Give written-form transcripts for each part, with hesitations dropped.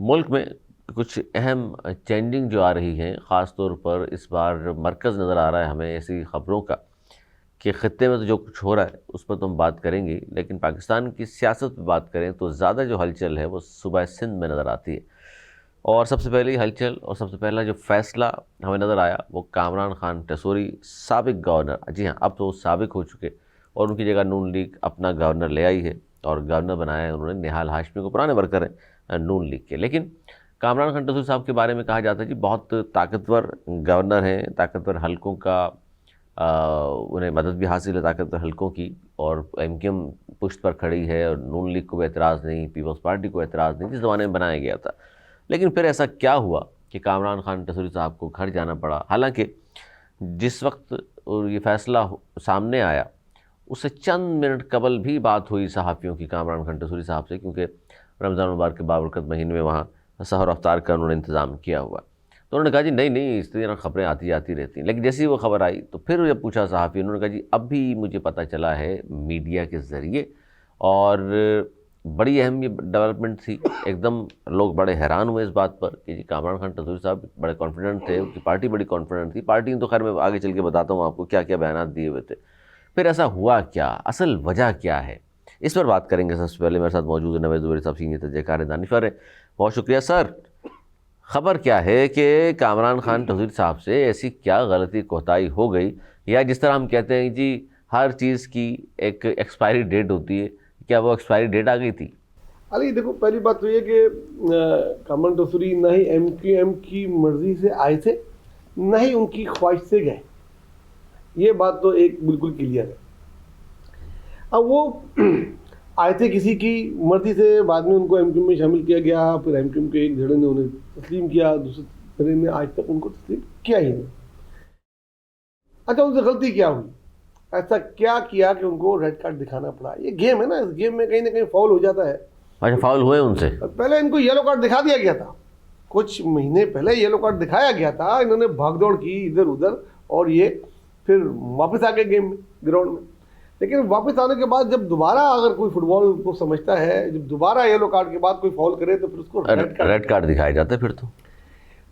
मुल्क में कुछ अहम चेंजिंग जो आ रही हैं, ख़ास तौर पर इस बार मरकज़ नज़र आ रहा है हमें ऐसी ख़बरों का कि ख़ित्ते में तो जो कुछ हो रहा है उस पर तो हम बात करेंगे, लेकिन पाकिस्तान की सियासत पर बात करें तो ज़्यादा जो हलचल है वो सूबा सिंध में नज़र आती है। और सबसे पहली हलचल और सबसे पहला जो फ़ैसला हमें नज़र आया वो कामरान खान टसूरी, साबिक़ गवर्नर, जी हाँ अब तो वो साबिक़ हो चुके, और उनकी जगह नून लीग अपना गवर्नर ले आई है और गवर्नर बनाया है उन्होंने निहाल हाशमी को, पुराने वर्कर हैं नून लीग के। लेकिन कामरान खान टसूरी साहब के बारे में कहा जाता है जी बहुत ताकतवर गवर्नर हैं, ताकतवर हलकों का उन्हें मदद भी हासिल है ताकतवर हलकों की, और एमक्यूएम पुश्त पर खड़ी है और नून लीग को भी एतराज़ नहीं, पीपल्स पार्टी को एतराज़ नहीं, जिस ज़माने में बनाया गया था। लेकिन फिर ऐसा क्या हुआ कि कामरान खान टसूरी साहब को घर जाना पड़ा। हालांकि जिस वक्त ये फ़ैसला सामने आया उससे चंद मिनट कबल भी बात हुई सहाफ़ियों की कामरान खान टसूरी साहब से, क्योंकि रमज़ान मुबारक के बाबरकत महीने में वहाँ सहर अफ्तार का उन्होंने इंतज़ाम किया हुआ। तो उन्होंने कहा जी नहीं नहीं इस तरह खबरें आती जाती रहती हैं। लेकिन जैसे ही वो खबर आई तो फिर जब पूछा सहाफ़ी, उन्होंने कहा जी अब भी मुझे पता चला है मीडिया के ज़रिए, और बड़ी अहम ये डेवलपमेंट थी। एकदम लोग बड़े हैरान हुए इस बात पर कि जी कामरान खान टसूरी साहब बड़े कॉन्फिडेंट थे, उनकी पार्टी बड़ी कॉन्फिडेंट थी। पार्टी ने तो खैर मैं आगे चल के बताता हूँ आपको क्या क्या बयान दिए हुए थे। फिर ऐसा हुआ क्या, असल वजह क्या है, इस पर बात करेंगे। सबसे पहले मेरे साथ मौजूद है नवेद ज़ुबैर साहब, सीनियर तजज़ियाकार दानिशवर है। बहुत शुक्रिया सर। खबर क्या है कि कामरान खान टसूरी साहब से ऐसी क्या गलती कोताही हो गई, या जिस तरह हम कहते हैं जी हर चीज़ की एक एक्सपायरी डेट होती है, क्या वो एक्सपायरी डेट आ गई थी? अली देखो, पहली बात तो ये कि कामरान टसूरी ना ही एमक्यूएम की मर्जी से आए थे, ना ही उनकी ख्वाहिश से गए। ये बात तो एक बिल्कुल क्लियर है। अब वो आए थे किसी की मर्जी से, बाद में उनको एमक्यूएम में शामिल किया गया, फिर एमक्यूएम के एक धड़े ने उन्हें तस्लीम किया, दूसरे धड़े ने आज तक उनको तस्लीम किया ही नहीं। अच्छा, उनसे गलती क्या हुई, ऐसा क्या किया कि उनको रेड कार्ड दिखाना पड़ा? ये गेम है ना, इस गेम में कहीं ना कहीं फाउल हो जाता है। अच्छा, फाउल हुए उनसे? पहले इनको येलो कार्ड दिखा दिया गया था, कुछ महीने पहले येलो कार्ड दिखाया गया था, इन्होंने भागदौड़ की इधर उधर, और ये फिर वापस आ गए गेम में, ग्राउंड में। लेकिन वापस आने के बाद जब दोबारा अगर कोई फुटबॉल को समझता है, जब दोबारा येलो कार्ड के बाद कोई फाउल करे तो फिर उसको रेड कार्ड दिखाए जाते फिर तो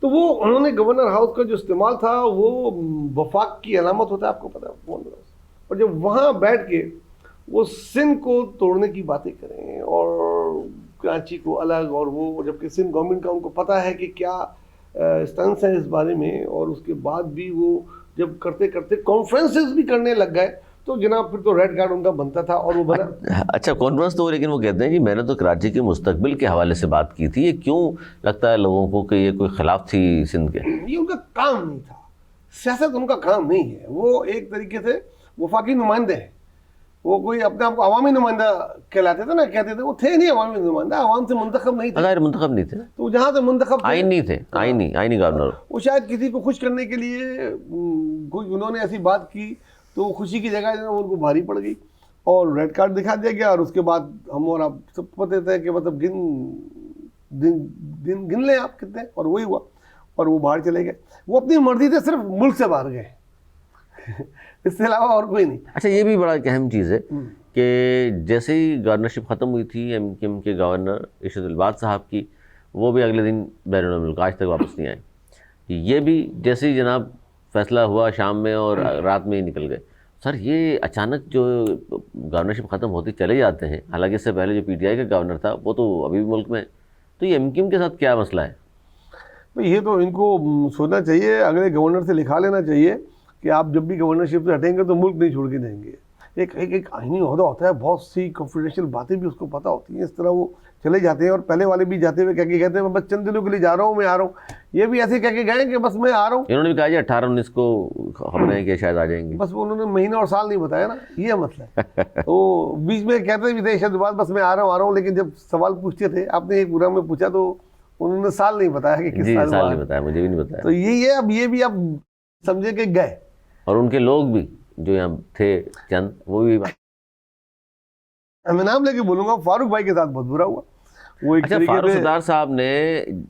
वो उन्होंने गवर्नर हाउस का जो इस्तेमाल था वो वफाक की अलामत होता है, आपको पता है गवर्नर हाउस। और जब वहाँ बैठ के वो सिंध को तोड़ने की बातें करें और कराची को अलग, और वो जबकि सिंध गवर्नमेंट का उनको पता है कि क्या स्टैंस है इस बारे में, और उसके बाद भी वो जब करते करते कॉन्फ्रेंसेस भी करने लग गए, तो जनाब फिर तो रेड कार्ड उनका बनता था और वो बना। अच्छा, कॉन्फ्रेंस तो, लेकिन वो कहते हैं जी मैंने तो कराची के मुस्तकबिल के हवाले से बात की थी। ये क्यों लगता है लोगों को कि ये कोई खिलाफ थी सिंध के? ये उनका काम नहीं था, सियासत उनका काम नहीं है। वो एक तरीके से वफाकी नुमाइंदे हैं, वो कोई अपने आप को अवामी नुमाइंदा कहलाते थे ना, कहते थे, वो थे नहीं अवामी नुमाइंदा, अवाम से मुंतखब नहीं थे। अगर मुंतखब नहीं थे तो जहाँ से मुंतखब आइन नहीं थे, आइनी गवर्नर। वो शायद किसी को खुश करने के लिए कोई उन्होंने ऐसी बात की, तो खुशी की जगह उनको भारी पड़ गई और रेड कार्ड दिखा दिया गया। और उसके बाद हम और आप सब पता थे कि मतलब गिन लें आप कितने, और वही हुआ और वो बाहर चले गए। वो अपनी मर्जी से सिर्फ मुल्क से बाहर गए इससे अलावा और कोई नहीं। अच्छा, ये भी बड़ा अहम चीज़ है कि जैसे ही गवर्नरशिप ख़त्म हुई थी एमक्यूएम के गवर्नर इरशाद इल्बाद साहब की, वो भी अगले दिन बैरून मुल्क आज तक वापस नहीं आए। ये भी जैसे ही जनाब फैसला हुआ शाम में और रात में ही निकल गए। सर, ये अचानक जो गवर्नरशिप ख़त्म होती चले जाते हैं, हालांकि इससे पहले जो पीटीआई का गवर्नर था वो तो अभी भी मुल्क में है, तो ये एमक्यूएम के साथ क्या मसला है? भाई ये तो इनको सोचना चाहिए, अगले गवर्नर से लिखा लेना चाहिए कि आप जब भी गवर्नरशिप से हटेंगे तो मुल्क नहीं छोड़ के जाएंगे। एक आईनी ओहदा होता है, बहुत सी कॉन्फिडेंशियल बातें भी उसको पता होती हैं, इस तरह वो चले जाते हैं। और पहले वाले भी जाते हुए कह के कहते हैं मैं बस चंद दिनों के लिए जा रहा हूँ, मैं आ रहा हूँ। ये भी ऐसे कह के गए कि बस मैं आ रहा हूँ। इन्होंने भी कहा जी 18-19 को खबर है कि शायद आ जाएंगे, बस उन्होंने महीना और साल नहीं बताया ना, ये मसला है। तो बीच में कहते भी थे शायद बस मैं आ रहा हूँ, लेकिन जब सवाल पूछते थे, आपने एक पूरा में पूछा तो उन्होंने साल नहीं बताया कि किस साल नहीं बताया, मुझे भी नहीं बताया। तो यही है। अब ये भी आप समझे कि गए, और उनके लोग भी जो यहाँ थे चंद, वो भी मैं नाम लेके बोलूंगा, फारूक भाई के साथ बहुत बुरा हुआ। वो एक अच्छा, फारूक सरदार साहब ने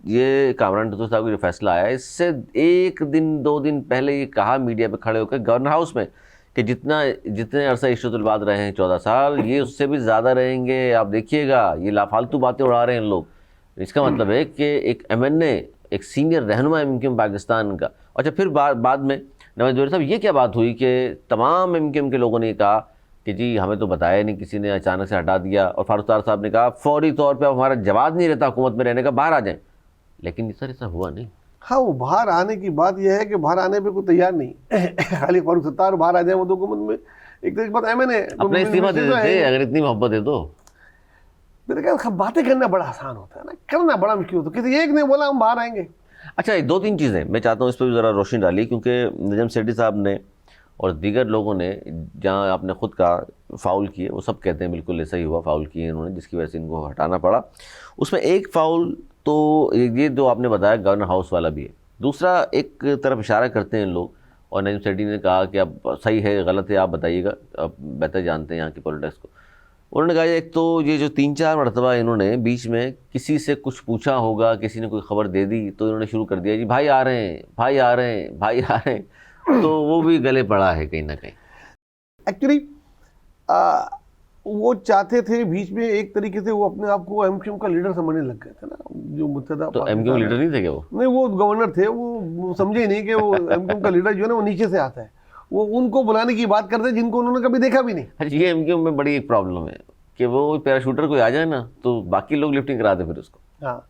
ये कामरान टसूरी साहब का जो फैसला आया, इससे एक दिन 2 दिन पहले ये कहा मीडिया पे खड़े होकर गवर्नर हाउस में कि जितने अरसा इरशाद इल्बाद रहे हैं 14 साल, ये उससे भी ज़्यादा रहेंगे, आप देखिएगा, ये लाफालतू बातें उड़ा रहे हैं लोग। इसका मतलब है कि एक MNA, एक सीनियर रहनुमा MQM पाकिस्तान का। अच्छा, फिर बाद में नवाज जोहरी साहब, ये क्या बात हुई कि तमाम MQM के लोगों ने कहा कि जी हमें तो बताया नहीं, किसी ने अचानक से हटा दिया, और फारूक तार साहब ने कहा फौरी तौर पे अब हमारा जवाब नहीं रहता हुकूमत में रहने का, बाहर आ जाएं। लेकिन सर ऐसा हुआ नहीं। हाँ, वो बाहर आने की बात यह है कि बाहर आने पे कोई तैयार नहीं खाली फारूक सत्तार बाहर आ जाए वो तो हुकूमत में। एक तरह की बात MNA अपने इस्तीफा दे देते अगर इतनी मोहब्बत है तो। मेरे ख्याल बातें करना बड़ा आसान होता है ना, करना बड़ा मुश्किल होता है। किसी एक ने बोला हम बाहर आएंगे। अच्छा, दो तीन चीज़ें मैं चाहता हूँ इस पर भी ज़रा रोशनी डाली, क्योंकि नजम सेठी साहब ने और दीगर लोगों ने जहाँ आपने ख़ुद का फाउल किए, वो सब कहते हैं बिल्कुल ऐसा ही हुआ, फाउल किए इन्होंने जिसकी वजह से इनको हटाना पड़ा। उसमें एक फाउल तो ये जो आपने बताया गवर्नर हाउस वाला भी है, दूसरा एक तरफ इशारा करते हैं लोग, और नजम सेठी ने कहा कि अब सही है गलत है आप बताइएगा, अब बेहतर जानते हैं यहाँ की पॉलिटिक्स को। उन्होंने कहा एक तो ये जो 3-4 मरतबा इन्होंने बीच में किसी से कुछ पूछा होगा, किसी ने कोई खबर दे दी तो इन्होंने शुरू कर दिया जी भाई आ रहे हैं, भाई आ रहे हैं, भाई आ रहे हैं, तो वो भी गले पड़ा है कहीं ना कहीं। एक्चुअली वो चाहते थे बीच में एक तरीके से वो अपने आप को MQM का लीडर समझने लग गए थे ना, जो मुत्तहदा तो MQM लीडर नहीं थे क्या वो? नहीं, वो गवर्नर थे, वो समझे ही नहीं कि वो MQM का लीडर जो है ना वो नीचे से आता है। वो उनको बुलाने की बात करते हैं जिनको उन्होंने कभी देखा भी नहीं। ये MQM में बड़ी एक प्रॉब्लम है कि वो पैराशूटर कोई आ जाए ना तो बाकी लोग लिफ्टिंग करा दे फिर उसको। हाँ,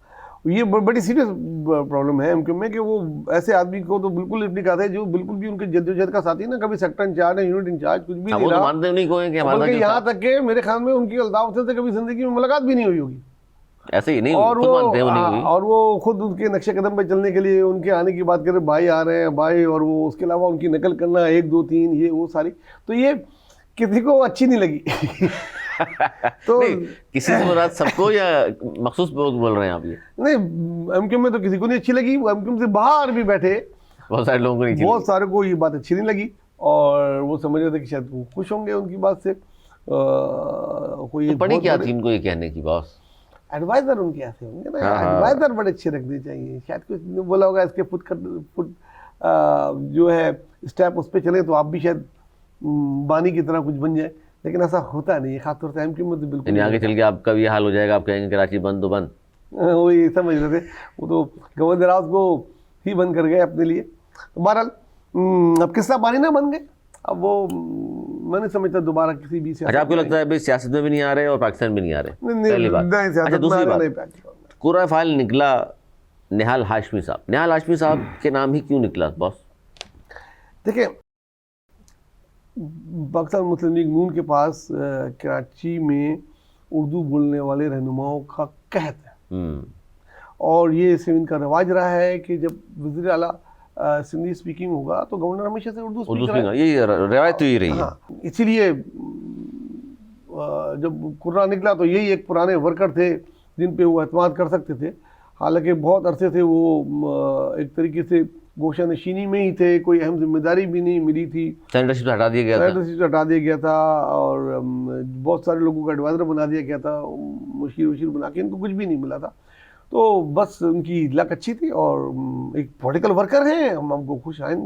ये बड़ी सीरियस प्रॉब्लम है MQM में कि वो ऐसे आदमी को तो बिल्कुल लिफ्ट नहीं कराते हैं जो बिल्कुल भी उनके जद्दोजहद का साथी ना, कभी सेक्टर इंचार्ज है, यूनिट इंचार्ज, कुछ भी नहीं रहा। मानते नहीं कोई कि हमारा यहाँ तक के मेरे ख्याल में उनकी अल्ताफ से कभी जिंदगी में मुलाकात भी नहीं हुई होगी। ऐसे ही नहीं, और खुद मानते हैं वो नहीं हुई। और वो खुद उनके नक्शे कदम पे चलने के लिए उनके आने की बात करें, भाई आ रहे हैं भाई, और वो उसके अलावा उनकी नकल करना 1 2 3 ये वो सारी, तो ये किसी को अच्छी नहीं लगी तो नहीं, किसी से मुराद सबको या मखसूस बोल रहे हैं आप? ये नहीं, MQM में तो किसी को नहीं अच्छी लगी। वो MQM से बाहर भी बैठे बहुत सारे लोगों को नहीं, बहुत सारे को ये बात अच्छी नहीं लगी, और वो समझ रहे थे कि शायद वो खुश होंगे उनकी बात से। कोई तो पड़ी क्या थी इनको ये कहने की? बॉस एडवाइजर उनके ऐसे होंगे ना, एडवाइजर बड़े अच्छे रखने चाहिए। शायद कुछ बोला होगा इसके फुट जो है स्टेप उस पर चले तो आप भी शायद बानी की तरह कुछ बन जाए, लेकिन ऐसा होता नहीं है, खासतौर से MQM में तो बिल्कुल। आगे चल के आपका भी हाल हो जाएगा, आप कहेंगे कराची बंद तो बंद। वो ये समझ रहे थे, वो तो गवर्नर हाउस को ही बंद कर गए अपने लिए। तो बहरहाल अब किस्सा पानी ना बन गए, अब वो मैं नहीं समझता दोबारा किसी भी। अच्छा, आपको लगता है भाई सियासत में भी नहीं आ रहे और पाकिस्तान में नहीं आ रहे? पहली बात। अच्छा, दूसरी बात, कुरा फाइल निकला निहाल हाशमी साहब। निहाल हाशमी साहब के नाम ही क्यों निकला बॉस? देखिए, पाकिस्तान मुस्लिम लीग नून के पास कराची में उर्दू बोलने वाले रहनुमाओं का कहत है, और ये इससे इनका रवाज रहा है कि जब वज़ीर आला सिंधी स्पीकिंग होगा तो गवर्नर हमेशा से उर्दू स्पीकर है। ये रवायत तो ही रही है। हाँ, इसीलिए जब कुर्रा निकला तो यही एक पुराने वर्कर थे जिन पे वो एतमाद कर सकते थे। हालांकि बहुत अरसे से वो एक तरीके से गोशा नशीनी में ही थे, कोई अहम जिम्मेदारी भी नहीं मिली थी। सेनेटरशिप हटा दिया गया था, हटा दिया गया था, और बहुत सारे लोगों को एडवाइज़र बना दिया गया था, मुशीर बना के, इनको कुछ भी नहीं मिला था। तो बस उनकी लक अच्छी थी, और एक पॉलिटिकल वर्कर हैं, हमको खुश आइन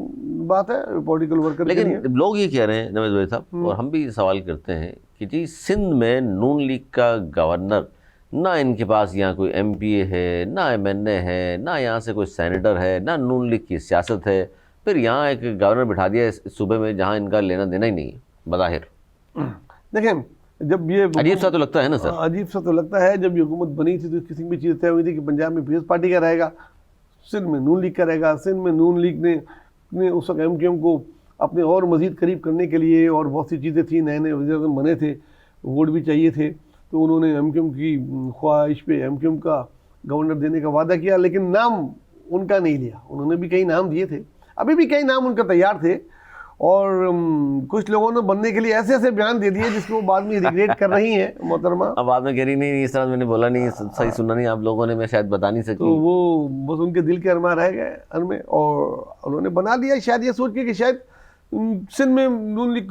बात है पॉलिटिकल वर्कर। लेकिन लोग ये कह रहे हैं नवाज भाई साहब, और हम भी सवाल करते हैं कि जी सिंध में नून लीग का गवर्नर, ना इनके पास यहाँ कोई MPA है, ना MNA है, ना यहाँ से कोई सेनेटर है, ना नून लीग की सियासत है, फिर यहाँ एक गवर्नर बिठा दिया इस सूबे में जहाँ इनका लेना देना ही नहीं है बज़ाहिर। देखें, जब ये अजीब सा तो लगता है ना सर? अजीब सा तो लगता है। जब ये हुकूमत बनी थी तो किसी भी चीज़ तय हुई थी कि पंजाब में पीपल्स पार्टी का रहेगा, सिंध में नून लीग का रहेगा। सिंध में नून लीग ने उस वक्त MQM को अपने और मज़ीद करीब करने के लिए, और बहुत सी चीज़ें थी, नए नए वज़ीर आज़म बने थे, वोट भी चाहिए थे, तो उन्होंने MQM की ख्वाहिश पे MQM का गवर्नर देने का वादा किया, लेकिन नाम उनका नहीं लिया। उन्होंने भी कई नाम दिए थे, अभी भी कई नाम उनका तैयार थे, और कुछ लोगों ने बनने के लिए ऐसे ऐसे बयान दे दिए जिसको वो बाद में रिग्रेट कर रही हैं मोहतरमा। अब बाद में कह रही नहीं इस तरह मैंने बोला नहीं, सही सुना नहीं आप लोगों ने, मैं शायद बता नहीं सकी। तो वो बस उनके दिल के अरमा रह गए अन में, और उन्होंने बना लिया शायद ये सोच के कि शायद सिंध में नून लीग